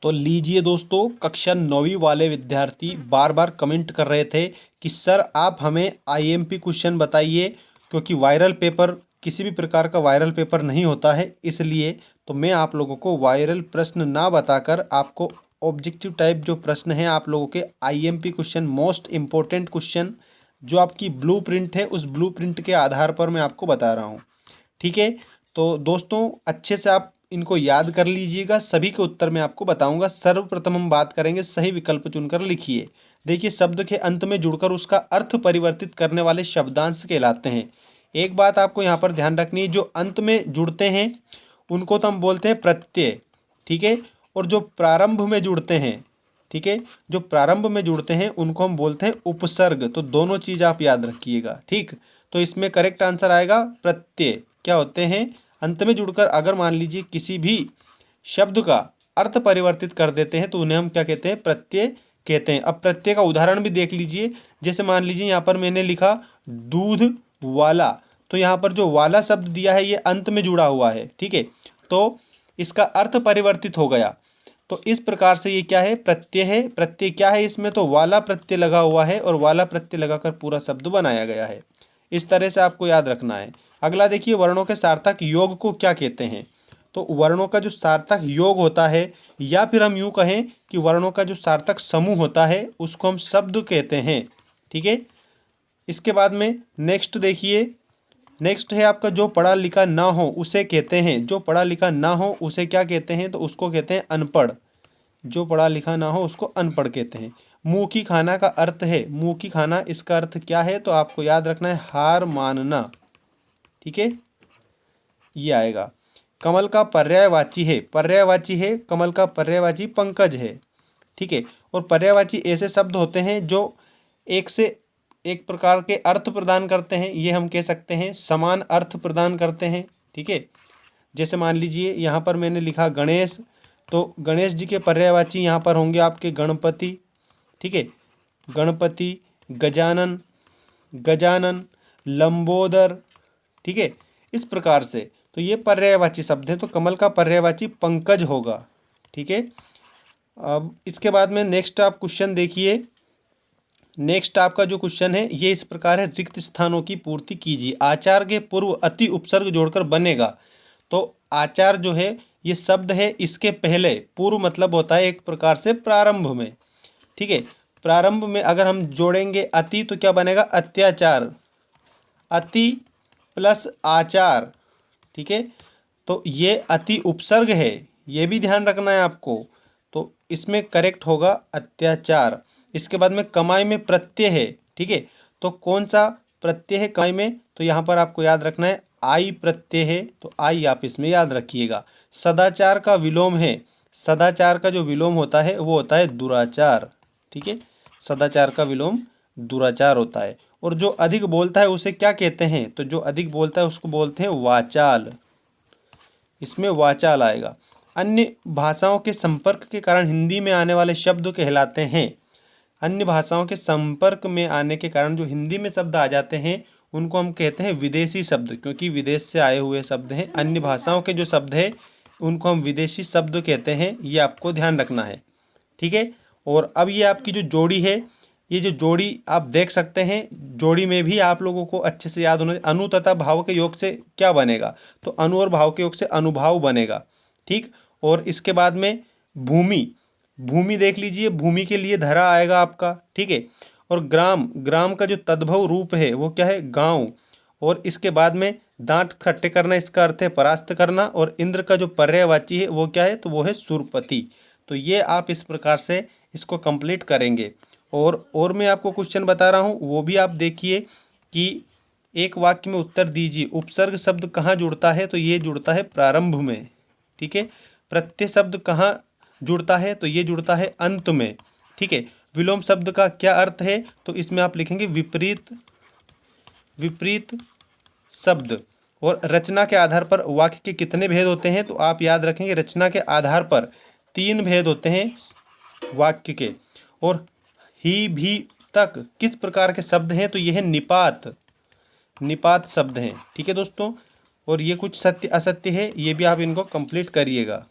तो लीजिए दोस्तों, कक्षा 9वीं वाले विद्यार्थी बार बार कमेंट कर रहे थे कि सर आप हमें आईएमपी क्वेश्चन बताइए, क्योंकि वायरल पेपर किसी भी प्रकार का वायरल पेपर नहीं होता है। इसलिए तो मैं आप लोगों को वायरल प्रश्न ना बताकर आपको ऑब्जेक्टिव टाइप जो प्रश्न हैं आप लोगों के IMP question, most important question जो आपकी ब्लूप्रिंट है, उस ब्लूप्रिंट के आधार पर मैं आपको बता रहा हूँ। ठीक है, तो दोस्तों अच्छे से आप इनको याद कर लीजिएगा। सभी के उत्तर मैं आपको बताऊंगा। सर्वप्रथम हम बात करेंगे, सही विकल्प चुनकर लिखिए। देखिए, शब्द के अंत में जुड़कर उसका अर्थ परिवर्तित करने वाले शब्दांश कहलाते हैं। एक बात आपको यहाँ पर ध्यान रखनी है, जो अंत में जुड़ते हैं उनको तो हम बोलते हैं प्रत्यय। ठीक है, और जो प्रारंभ में जुड़ते हैं, ठीक है, जो प्रारंभ में जुड़ते हैं उनको हम बोलते हैं उपसर्ग। तो दोनों चीज़ आप याद रखिएगा। ठीक, तो इसमें करेक्ट आंसर आएगा प्रत्यय। क्या होते हैं? अंत में जुड़कर अगर मान लीजिए किसी भी शब्द का अर्थ परिवर्तित कर देते हैं तो उन्हें हम क्या कहते हैं? प्रत्यय कहते हैं। अब प्रत्यय का उदाहरण भी देख लीजिए। जैसे मान लीजिए यहाँ पर मैंने लिखा दूध वाला, तो यहाँ पर जो वाला शब्द दिया है ये अंत में जुड़ा हुआ है। ठीक है, तो इसका अर्थ परिवर्तित हो गया। तो इस प्रकार से ये क्या है? प्रत्यय है। प्रत्यय क्या है? इसमें तो वाला प्रत्यय लगा हुआ है और वाला प्रत्यय लगाकर पूरा शब्द बनाया गया है। इस तरह से आपको याद रखना है। अगला देखिए, वर्णों के सार्थक योग को क्या कहते हैं? तो वर्णों का जो सार्थक योग होता है, या फिर हम यूँ कहें कि वर्णों का जो सार्थक समूह होता है उसको हम शब्द कहते हैं। ठीक है, इसके बाद में नेक्स्ट देखिए, नेक्स्ट है आपका जो पढ़ा लिखा ना हो उसे कहते हैं। जो पढ़ा लिखा ना हो उसे क्या कहते हैं? तो उसको कहते हैं अनपढ़। जो पढ़ा लिखा ना हो उसको अनपढ़ कहते हैं। मुँह की खाना का अर्थ है, मुँह की खाना, इसका अर्थ क्या है? तो आपको याद रखना है हार मानना। ठीक है, ये आएगा। कमल का पर्यायवाची है, पर्यायवाची है, कमल का पर्यायवाची पंकज है। ठीक है, और पर्यायवाची ऐसे शब्द होते हैं जो एक से एक प्रकार के अर्थ प्रदान करते हैं। ये हम कह सकते हैं समान अर्थ प्रदान करते हैं। ठीक है, जैसे मान लीजिए यहाँ पर मैंने लिखा गणेश, तो गणेश जी के पर्यायवाची यहाँ पर होंगे आपके गणपति। ठीक है, गणपति, गजानन, गजानन, लंबोदर। ठीक है, इस प्रकार से तो ये पर्यायवाची शब्द हैं। तो कमल का पर्यायवाची पंकज होगा। ठीक है, अब इसके बाद में नेक्स्ट आप क्वेश्चन देखिए। नेक्स्ट आपका जो क्वेश्चन है ये इस प्रकार है, रिक्त स्थानों की पूर्ति कीजिए। आचार के पूर्व अति उपसर्ग जोड़कर बनेगा। तो आचार जो है ये शब्द है, इसके पहले पूर्व मतलब होता है एक प्रकार से प्रारंभ में। ठीक है, प्रारंभ में अगर हम जोड़ेंगे अति तो क्या बनेगा? अत्याचार। अति प्लस आचार। ठीक है, तो ये अति उपसर्ग है, ये भी ध्यान रखना है आपको। तो इसमें करेक्ट होगा अत्याचार। इसके बाद में कमाई में प्रत्यय है। ठीक है, तो कौन सा प्रत्यय है कमाई में? तो यहाँ पर आपको याद रखना है आई प्रत्यय है, तो आई आप इसमें याद रखिएगा। सदाचार का विलोम है, सदाचार का जो विलोम होता है वो होता है दुराचार। ठीक है, सदाचार का विलोम दुराचार होता है। और जो अधिक बोलता है उसे क्या कहते हैं? तो जो अधिक बोलता है उसको बोलते हैं वाचाल। इसमें वाचाल आएगा। अन्य भाषाओं के संपर्क के कारण हिंदी में आने वाले शब्द कहलाते हैं। अन्य भाषाओं के संपर्क में आने के कारण जो हिंदी में शब्द आ जाते हैं उनको हम कहते हैं विदेशी शब्द, क्योंकि विदेश से आए हुए शब्द हैं। अन्य भाषाओं के जो शब्द हैं उनको हम विदेशी शब्द कहते हैं। ये आपको ध्यान रखना है। ठीक है, और अब ये आपकी जो जोड़ी है, ये जो जोड़ी आप देख सकते हैं, जोड़ी में भी आप लोगों को अच्छे से याद होना। अनु तथा भाव के योग से क्या बनेगा? तो अनु और भाव के योग से अनुभाव बनेगा। ठीक, और इसके बाद में भूमि, भूमि देख लीजिए, भूमि के लिए धरा आएगा आपका। ठीक है, और ग्राम, ग्राम का जो तद्भव रूप है वो क्या है? गांव। और इसके बाद में दांत खट्टे करना, इसका अर्थ है परास्त करना। और इंद्र का जो पर्यायवाची है वो क्या है? तो वो है सुरपति। तो ये आप इस प्रकार से इसको कंप्लीट करेंगे। और मैं आपको क्वेश्चन बता रहा हूँ, वो भी आप देखिए कि एक वाक्य में उत्तर दीजिए। उपसर्ग शब्द कहाँ जुड़ता है? तो ये जुड़ता है प्रारंभ में। ठीक है, प्रत्यय शब्द कहाँ जुड़ता है? तो ये जुड़ता है अंत में। ठीक है, विलोम शब्द का क्या अर्थ है? तो इसमें आप लिखेंगे विपरीत, विपरीत शब्द। और रचना के आधार पर वाक्य के कितने भेद होते हैं? तो आप याद रखेंगे रचना के आधार पर 3 भेद होते हैं वाक्य के। और ही भी तक किस प्रकार के शब्द हैं? तो यह है निपात, निपात शब्द हैं। ठीक है दोस्तों, और ये कुछ सत्य असत्य है, ये भी आप इनको कंप्लीट करिएगा।